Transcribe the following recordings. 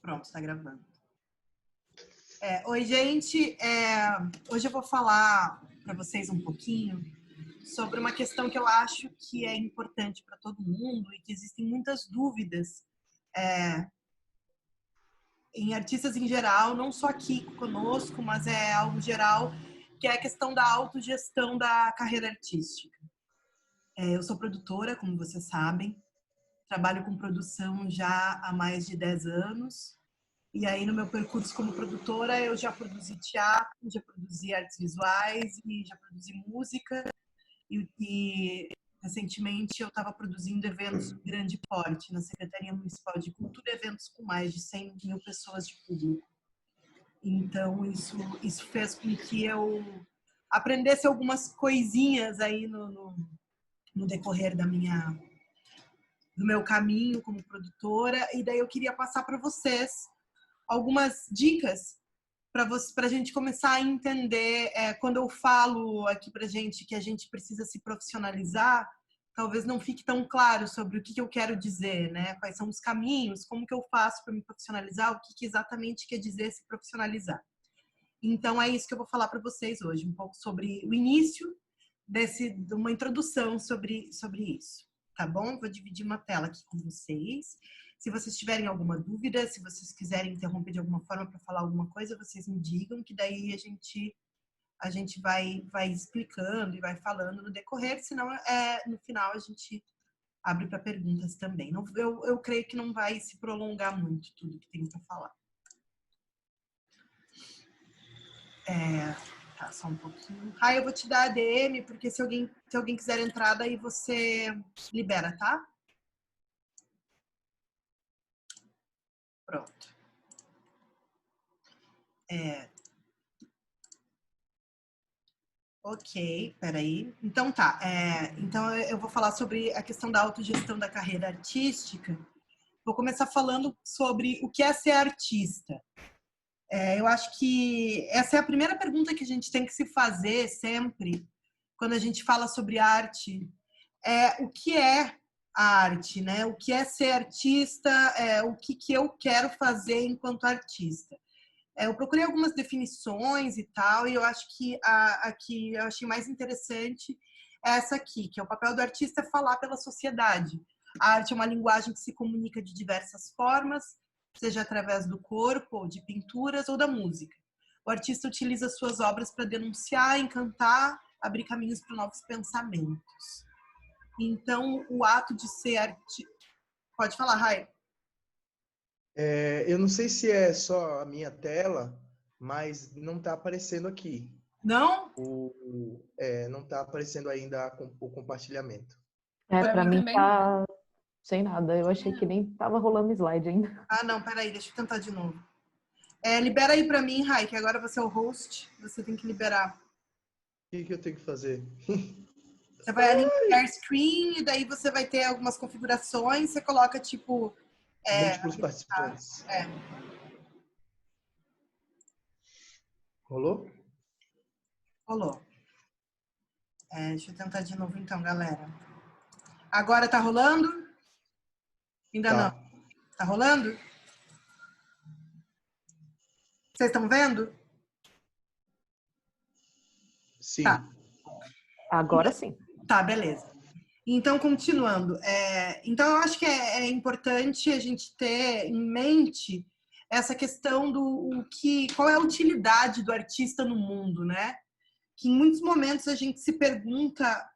Pronto, tá gravando. Oi, gente. Hoje eu vou falar para vocês um pouquinho sobre uma questão que eu acho que é importante para todo mundo e que existem muitas dúvidas em artistas em geral, não só aqui conosco, mas é algo geral, que é a questão da autogestão da carreira artística. Eu sou produtora, como vocês sabem, trabalho com produção já há mais de 10 anos. E aí, no meu percurso como produtora, eu já produzi teatro, já produzi artes visuais e já produzi música. E recentemente, eu estava produzindo eventos de grande porte na Secretaria Municipal de Cultura, eventos com mais de 100 mil pessoas de público. Então, isso fez com que eu aprendesse algumas coisinhas aí no decorrer do meu caminho como produtora. E daí eu queria passar para vocês algumas dicas para a gente começar a entender. Quando eu falo aqui para gente que a gente precisa se profissionalizar, talvez não fique tão claro sobre o que eu quero dizer, né? Quais são os caminhos, como que eu faço para me profissionalizar, o que exatamente quer dizer se profissionalizar. Então, é isso que eu vou falar para vocês hoje, um pouco sobre o início de uma introdução sobre isso, tá bom? Vou dividir uma tela aqui com vocês. Se vocês tiverem alguma dúvida, se vocês quiserem interromper de alguma forma para falar alguma coisa, vocês me digam, que daí a gente vai explicando e vai falando no decorrer, senão no final a gente abre para perguntas também. Eu creio que não vai se prolongar muito tudo que tem para falar. Tá, só um pouquinho. Eu vou te dar a DM, porque se alguém quiser entrar, daí você libera, tá? Pronto. Ok, peraí. Então tá. Então eu vou falar sobre a questão da autogestão da carreira artística. Vou começar falando sobre o que é ser artista. Eu acho que essa é a primeira pergunta que a gente tem que se fazer sempre quando a gente fala sobre arte. O que é a arte, né? O que é ser artista? O que eu quero fazer enquanto artista? Eu procurei algumas definições e tal, e eu acho que a que eu achei mais interessante é essa aqui, que é o papel do artista é falar pela sociedade. A arte é uma linguagem que se comunica de diversas formas, seja através do corpo, ou de pinturas, ou da música. O artista utiliza suas obras para denunciar, encantar, abrir caminhos para novos pensamentos. Então, o ato de ser artista... Pode falar, Rai. Eu não sei se é só a minha tela, mas não está aparecendo aqui. Não? Não está aparecendo ainda o compartilhamento. Para mim tá sem nada. Eu achei que nem tava rolando slide ainda. Não, peraí, deixa eu tentar de novo. Libera aí para mim, Rai, que agora você é o host. Você tem que liberar. O que eu tenho que fazer? Você vai ali em share screen e daí você vai ter algumas configurações. Você coloca, tipo... múltiplos participantes. Rolou? Rolou. Deixa eu tentar de novo então, galera. Agora tá rolando? Ainda não. Tá rolando? Vocês estão vendo? Sim. Tá. Agora sim. Tá, beleza. Então, continuando. Então, eu acho que é importante a gente ter em mente essa questão qual é a utilidade do artista no mundo, né? Que em muitos momentos a gente se pergunta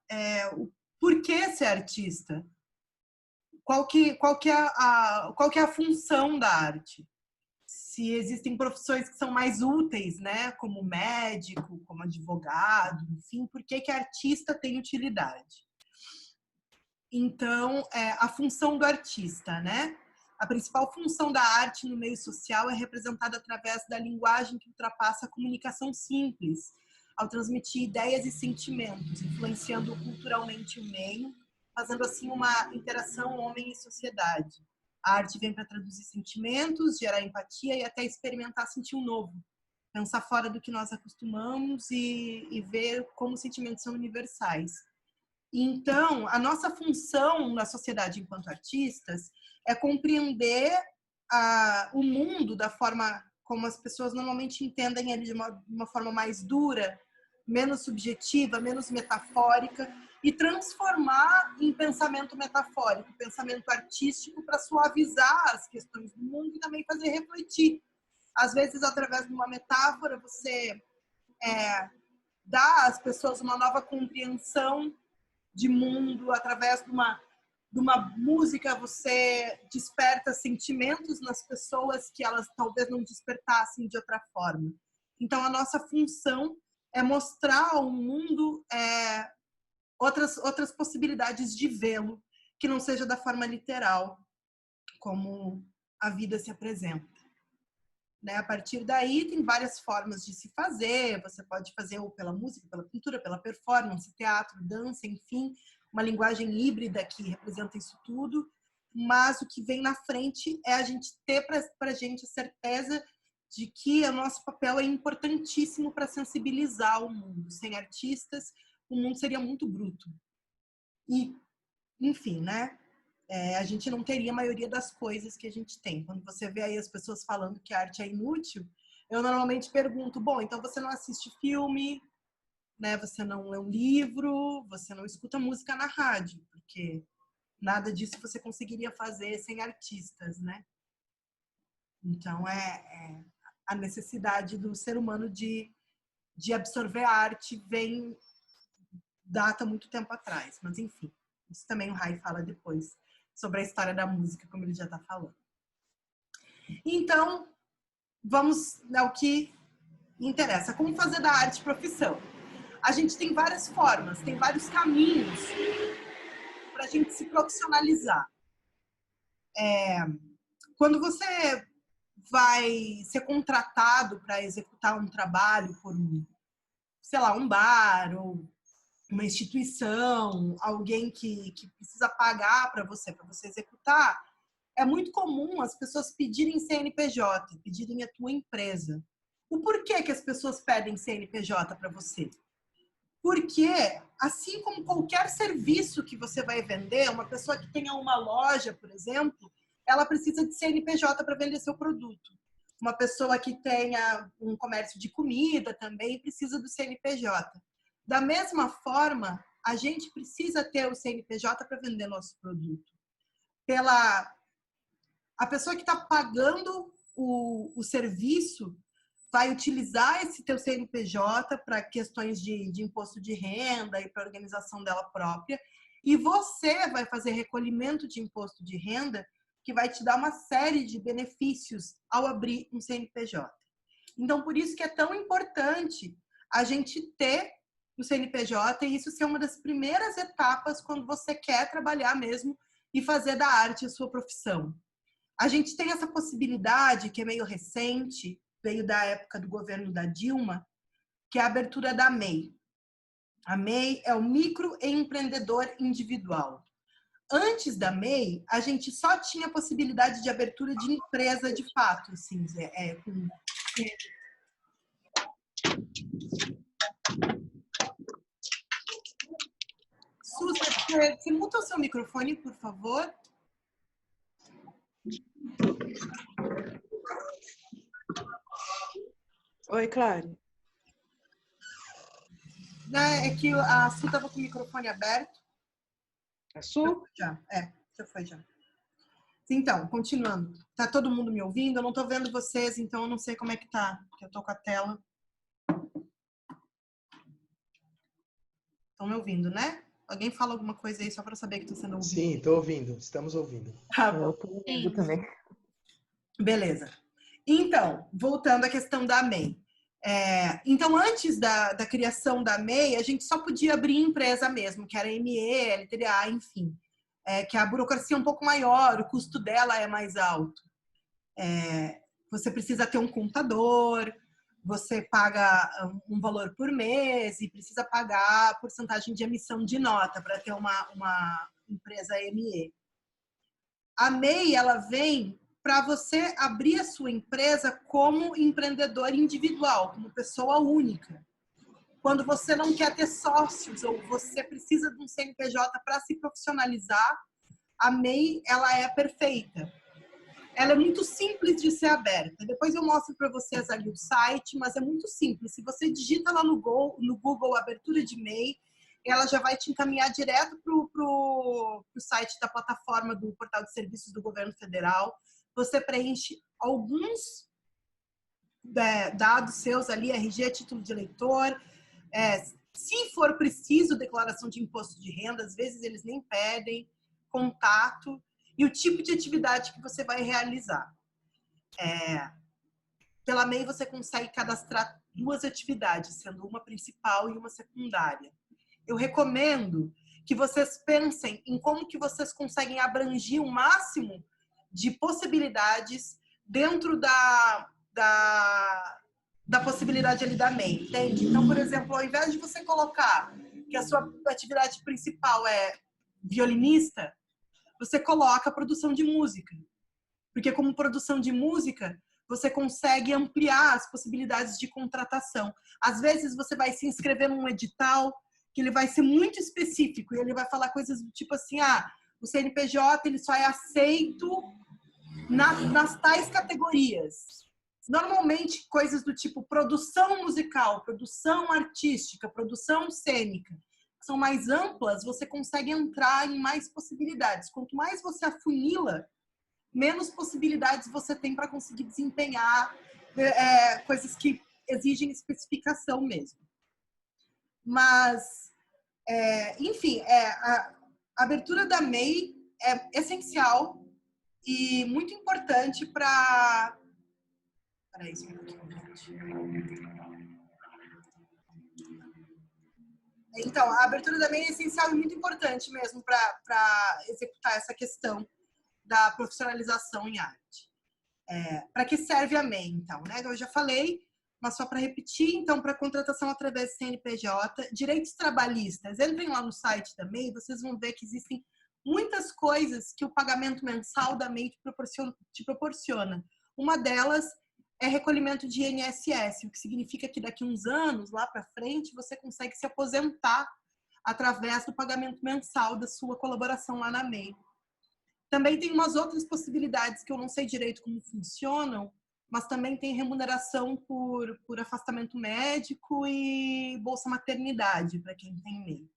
o porquê ser artista? Qual que é a função da arte? Se existem profissões que são mais úteis, né? Como médico, como advogado, enfim, por que artista tem utilidade? Então, a função do artista, né? A principal função da arte no meio social é representada através da linguagem que ultrapassa a comunicação simples, ao transmitir ideias e sentimentos, influenciando culturalmente o meio, fazendo assim uma interação homem e sociedade. A arte vem para traduzir sentimentos, gerar empatia e até experimentar sentir um novo, pensar fora do que nós acostumamos e ver como os sentimentos são universais. Então, a nossa função na sociedade enquanto artistas é compreender o mundo da forma como as pessoas normalmente entendem ele, de uma forma mais dura, menos subjetiva, menos metafórica, e transformar em pensamento metafórico, pensamento artístico, para suavizar as questões do mundo e também fazer refletir. Às vezes, através de uma metáfora, você dá às pessoas uma nova compreensão de mundo. Através de uma música, você desperta sentimentos nas pessoas que elas talvez não despertassem de outra forma. Então, a nossa função é mostrar ao mundo outras possibilidades de vê-lo, que não seja da forma literal, como a vida se apresenta. Né? A partir daí, tem várias formas de se fazer. Você pode fazer ou pela música, pela pintura, pela performance, teatro, dança, enfim, uma linguagem híbrida que representa isso tudo. Mas o que vem na frente é a gente ter para a gente a certeza de que o nosso papel é importantíssimo para sensibilizar o mundo. Sem artistas, o mundo seria muito bruto. E, enfim, né? A gente não teria a maioria das coisas que a gente tem. Quando você vê aí as pessoas falando que a arte é inútil, eu normalmente pergunto, bom, então você não assiste filme, né? Você não lê um livro, você não escuta música na rádio, porque nada disso você conseguiria fazer sem artistas, né? Então, a necessidade do ser humano de absorver a arte data muito tempo atrás. Mas, enfim, isso também o Rai fala depois, sobre a história da música, como ele já está falando. Então, vamos ao que interessa. Como fazer da arte profissão? A gente tem várias formas, tem vários caminhos para a gente se profissionalizar. Quando você vai ser contratado para executar um trabalho por um bar ou uma instituição, alguém que precisa pagar para você executar, é muito comum as pessoas pedirem CNPJ, pedirem a tua empresa. O porquê que as pessoas pedem CNPJ para você? Porque, assim como qualquer serviço que você vai vender, uma pessoa que tenha uma loja, por exemplo, ela precisa de CNPJ para vender seu produto. Uma pessoa que tenha um comércio de comida também precisa do CNPJ. Da mesma forma, a gente precisa ter o CNPJ para vender nosso produto. A pessoa que está pagando o serviço vai utilizar esse teu CNPJ para questões de imposto de renda e para organização dela própria. E você vai fazer recolhimento de imposto de renda, que vai te dar uma série de benefícios ao abrir um CNPJ. Então, por isso que é tão importante a gente ter o CNPJ e isso ser uma das primeiras etapas quando você quer trabalhar mesmo e fazer da arte a sua profissão. A gente tem essa possibilidade, que é meio recente, veio da época do governo da Dilma, que é a abertura da MEI. A MEI é o microempreendedor individual. Antes da MEI, a gente só tinha a possibilidade de abertura de empresa de fato, assim, Suzy, você muta o seu microfone, por favor? Oi, Clary. É que a Su estava com o microfone aberto. A Su? Já foi já. Então, continuando. Tá todo mundo me ouvindo? Eu não tô vendo vocês, então eu não sei como é que tá, porque eu tô com a tela. Estão me ouvindo, né? Alguém fala alguma coisa aí só para saber que tô sendo ouvido? Sim, tô ouvindo. Estamos ouvindo. Tá bom. Eu tô ouvindo também. Beleza. Então, voltando à questão da MEI. Então, antes da criação da MEI, a gente só podia abrir empresa mesmo, que era ME, LTDA, enfim. Que a burocracia é um pouco maior, o custo dela é mais alto. Você precisa ter um contador, você paga um valor por mês e precisa pagar a porcentagem de emissão de nota para ter uma empresa ME. A MEI, ela vem para você abrir a sua empresa como empreendedor individual, como pessoa única. Quando você não quer ter sócios ou você precisa de um CNPJ para se profissionalizar, a MEI, ela é perfeita. ela é muito simples de ser aberta. Depois eu mostro para vocês ali o site, mas é muito simples. Se você digita lá no Google abertura de MEI, ela já vai te encaminhar direto para o site da plataforma do Portal de Serviços do Governo Federal. Você preenche alguns dados seus ali, RG, título de eleitor, se for preciso, declaração de imposto de renda, às vezes eles nem pedem, contato e o tipo de atividade que você vai realizar. Pela MEI você consegue cadastrar 2 atividades, sendo uma principal e uma secundária. Eu recomendo que vocês pensem em como que vocês conseguem abranger o máximo de possibilidades dentro da possibilidade ali da MEI, entende? Então, por exemplo, ao invés de você colocar que a sua atividade principal é violinista, você coloca produção de música. Porque como produção de música, você consegue ampliar as possibilidades de contratação. Às vezes você vai se inscrever num edital que ele vai ser muito específico e ele vai falar coisas do tipo assim, o CNPJ ele só é aceito nas tais categorias. Normalmente, coisas do tipo produção musical, produção artística, produção cênica, que são mais amplas, você consegue entrar em mais possibilidades. Quanto mais você afunila, menos possibilidades você tem para conseguir desempenhar coisas que exigem especificação mesmo. Mas, enfim, a abertura da MEI é essencial e muito importante para... Peraí, só um pouquinho, gente. Então, a abertura da MEI é essencial e muito importante mesmo para executar essa questão da profissionalização em arte. Para que serve a MEI, então? Né? Eu já falei, mas só para repetir, então, para contratação através do CNPJ, direitos trabalhistas, entrem lá no site da MEI, vocês vão ver que existem muitas coisas que o pagamento mensal da MEI te proporciona. Uma delas é recolhimento de INSS, o que significa que daqui a uns anos, lá para frente, você consegue se aposentar através do pagamento mensal da sua colaboração lá na MEI. Também tem umas outras possibilidades que eu não sei direito como funcionam, mas também tem remuneração por afastamento médico e bolsa maternidade para quem tem MEI.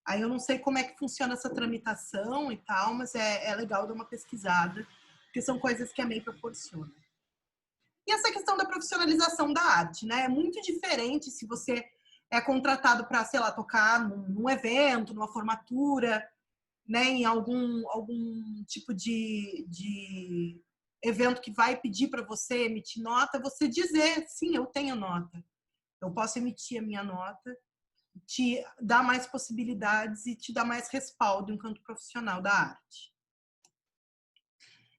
Aí eu não sei como é que funciona essa tramitação e tal, mas é legal dar uma pesquisada, porque são coisas que a MEI proporciona. E essa questão da profissionalização da arte, né? É muito diferente se você é contratado para, sei lá, tocar num evento, numa formatura, né, em algum tipo de evento que vai pedir para você emitir nota, você dizer, sim, eu tenho nota. Eu posso emitir a minha nota, te dar mais possibilidades e te dar mais respaldo enquanto profissional da arte.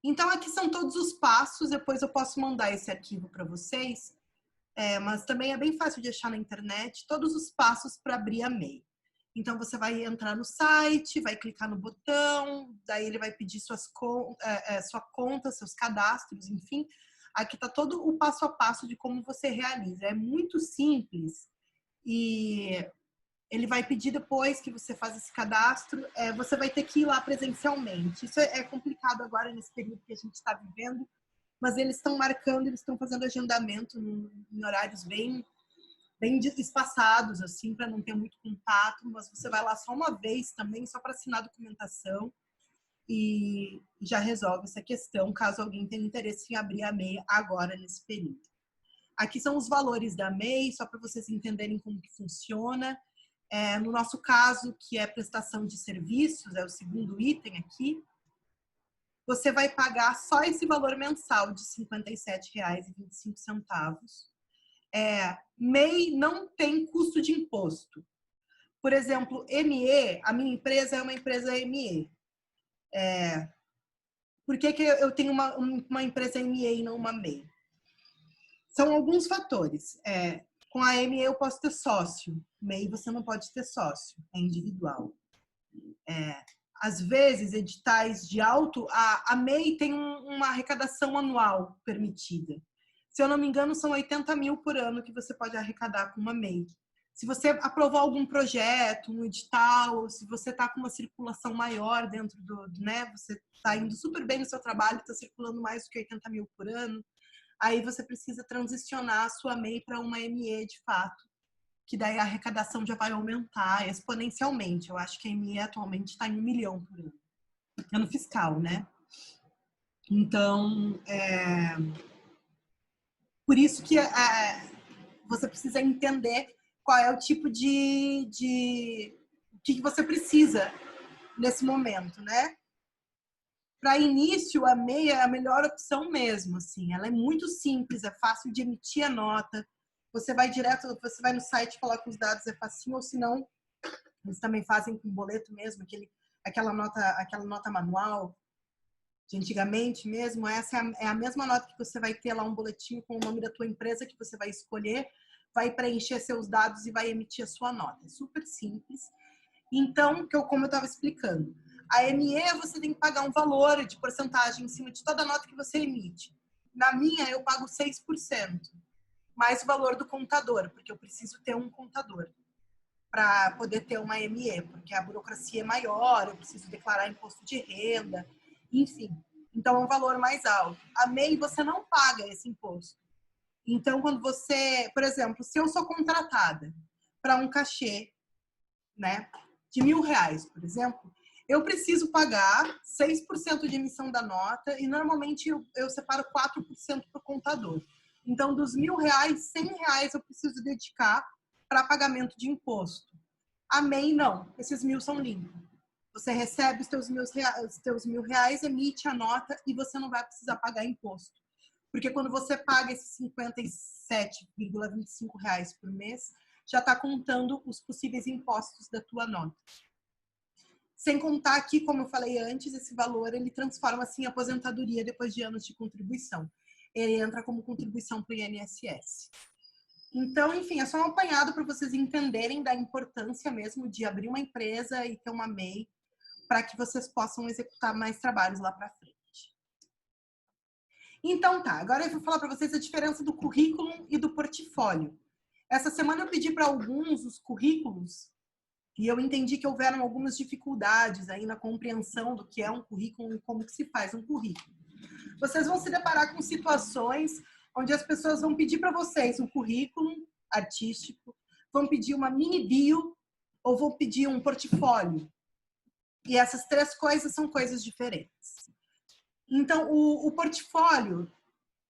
Então, aqui são todos os passos, depois eu posso mandar esse arquivo para vocês, mas também é bem fácil de achar na internet, todos os passos para abrir a MEI. Então, você vai entrar no site, vai clicar no botão, daí ele vai pedir sua conta, seus cadastros, enfim. Aqui está todo o passo a passo de como você realiza. É muito simples e ele vai pedir depois que você faz esse cadastro, você vai ter que ir lá presencialmente. Isso é complicado agora nesse período que a gente está vivendo, mas eles estão marcando, eles estão fazendo agendamento em horários bem espaçados, assim, para não ter muito contato, mas você vai lá só uma vez também, só para assinar a documentação e já resolve essa questão, caso alguém tenha interesse em abrir a MEI agora nesse período. Aqui são os valores da MEI, só para vocês entenderem como que funciona. No nosso caso, que é prestação de serviços, é o segundo item aqui, você vai pagar só esse valor mensal de R$ 57,25. MEI não tem custo de imposto. Por exemplo, ME, a minha empresa é uma empresa ME. Por que eu tenho uma empresa ME e não uma MEI? São alguns fatores. Com a ME eu posso ter sócio. MEI você não pode ter sócio, é individual. Às vezes, editais de auto, a MEI tem uma arrecadação anual permitida. Se eu não me engano, são 80 mil por ano que você pode arrecadar com uma MEI. se você aprovou algum projeto, um edital, se você está com uma circulação maior dentro né? Você está indo super bem no seu trabalho, está circulando mais do que 80 mil por ano, aí você precisa transicionar a sua MEI para uma ME de fato, que daí a arrecadação já vai aumentar exponencialmente. Eu acho que a ME atualmente está em 1 milhão por ano fiscal, né? Então, por isso que você precisa entender qual é o tipo o que você precisa nesse momento, né? Para início, a MEI é a melhor opção mesmo, assim. Ela é muito simples, é fácil de emitir a nota. Você vai no site, coloca os dados, é facinho, ou se não, eles também fazem com boleto mesmo, aquela nota manual de antigamente mesmo. Essa é a mesma nota que você vai ter lá, um boletim com o nome da tua empresa que você vai escolher, vai preencher seus dados e vai emitir a sua nota. É super simples. Então, como eu estava explicando, a ME você tem que pagar um valor de porcentagem em cima de toda a nota que você emite. Na minha, eu pago 6%, mais o valor do contador, porque eu preciso ter um contador para poder ter uma ME, porque a burocracia é maior, eu preciso declarar imposto de renda, enfim. Então, é um valor mais alto. A MEI, você não paga esse imposto. Então, quando você, por exemplo, se eu sou contratada para um cachê, né, de R$1.000, por exemplo, eu preciso pagar 6% de emissão da nota e normalmente eu separo 4% para o contador. Então, dos R$1.000, R$100 eu preciso dedicar para pagamento de imposto. A MEI não, esses 1.000 são limpos. Você recebe os teus R$1.000, emite a nota e você não vai precisar pagar imposto. Porque quando você paga esses R$57,25 por mês, já está contando os possíveis impostos da tua nota. Sem contar que, como eu falei antes, esse valor ele transforma-se em aposentadoria depois de anos de contribuição. Ele entra como contribuição para o INSS. Então, enfim, é só um apanhado para vocês entenderem da importância mesmo de abrir uma empresa e ter uma MEI para que vocês possam executar mais trabalhos lá para frente. Então tá, agora eu vou falar para vocês a diferença do currículo e do portfólio. Essa semana eu pedi para alguns os currículos e eu entendi que houveram algumas dificuldades aí na compreensão do que é um currículo e como que se faz um currículo. Vocês vão se deparar com situações onde as pessoas vão pedir para vocês um currículo artístico, vão pedir uma mini bio ou vão pedir um portfólio. E essas três coisas são coisas diferentes. Então, o portfólio,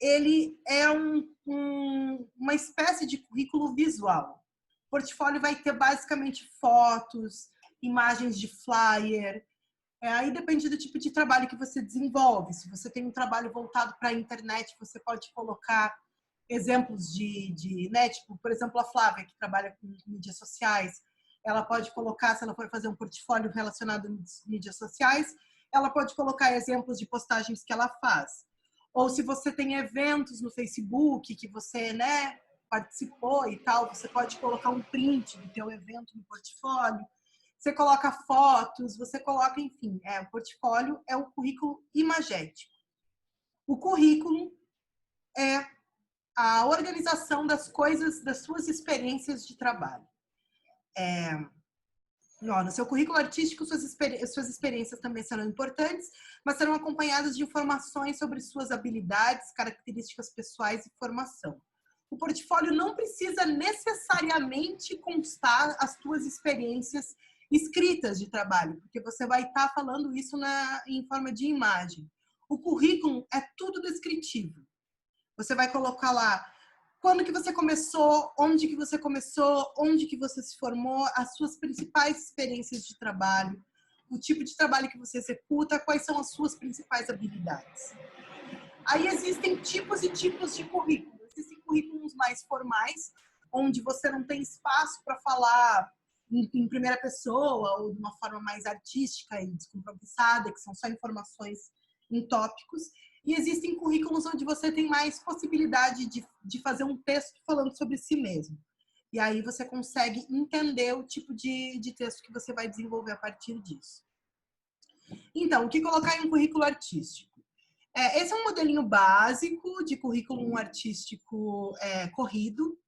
ele é uma espécie de currículo visual. O portfólio vai ter basicamente fotos, imagens de flyer. Aí depende do tipo de trabalho que você desenvolve. Se você tem um trabalho voltado para a internet, você pode colocar exemplos né? Tipo, por exemplo, a Flávia, que trabalha com mídias sociais, ela pode colocar, se ela for fazer um portfólio relacionado às mídias sociais, ela pode colocar exemplos de postagens que ela faz. Ou se você tem eventos no Facebook que você, né, participou e tal, você pode colocar um print do teu evento no portfólio. Você coloca fotos, você coloca, enfim, o portfólio é o currículo imagético. O currículo é a organização das coisas, das suas experiências de trabalho. No seu currículo artístico, suas experiências também serão importantes, mas serão acompanhadas de informações sobre suas habilidades, características pessoais e formação. O portfólio não precisa necessariamente constar as suas experiências escritas de trabalho, porque você vai estar falando isso em forma de imagem. O currículo é tudo descritivo. Você vai colocar lá quando que você começou, onde que você se formou, as suas principais experiências de trabalho, o tipo de trabalho que você executa, quais são as suas principais habilidades. Aí existem tipos e tipos de currículo. Existem currículos mais formais, onde você não tem espaço para falar em primeira pessoa ou de uma forma mais artística e descompromissada, que são só informações em tópicos. E existem currículos onde você tem mais possibilidade de fazer um texto falando sobre si mesmo. E aí você consegue entender o tipo de texto que você vai desenvolver a partir disso. Então, o que colocar em um currículo artístico? Esse é um modelinho básico de currículo artístico corrido.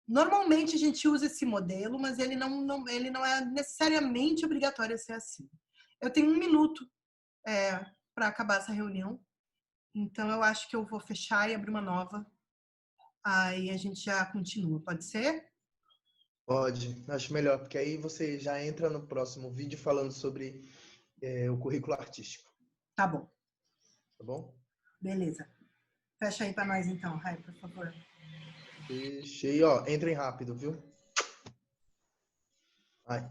Normalmente a gente usa esse modelo, mas ele não é necessariamente obrigatório a ser assim. Eu tenho 1 minuto para acabar essa reunião, então eu acho que eu vou fechar e abrir uma nova. Aí a gente já continua, pode ser? Pode, acho melhor, porque aí você já entra no próximo vídeo falando sobre o currículo artístico, Tá bom, tá bom? beleza. Fecha aí para nós então, Rai, por favor. Fechei, ó, entrem rápido, viu? Vai.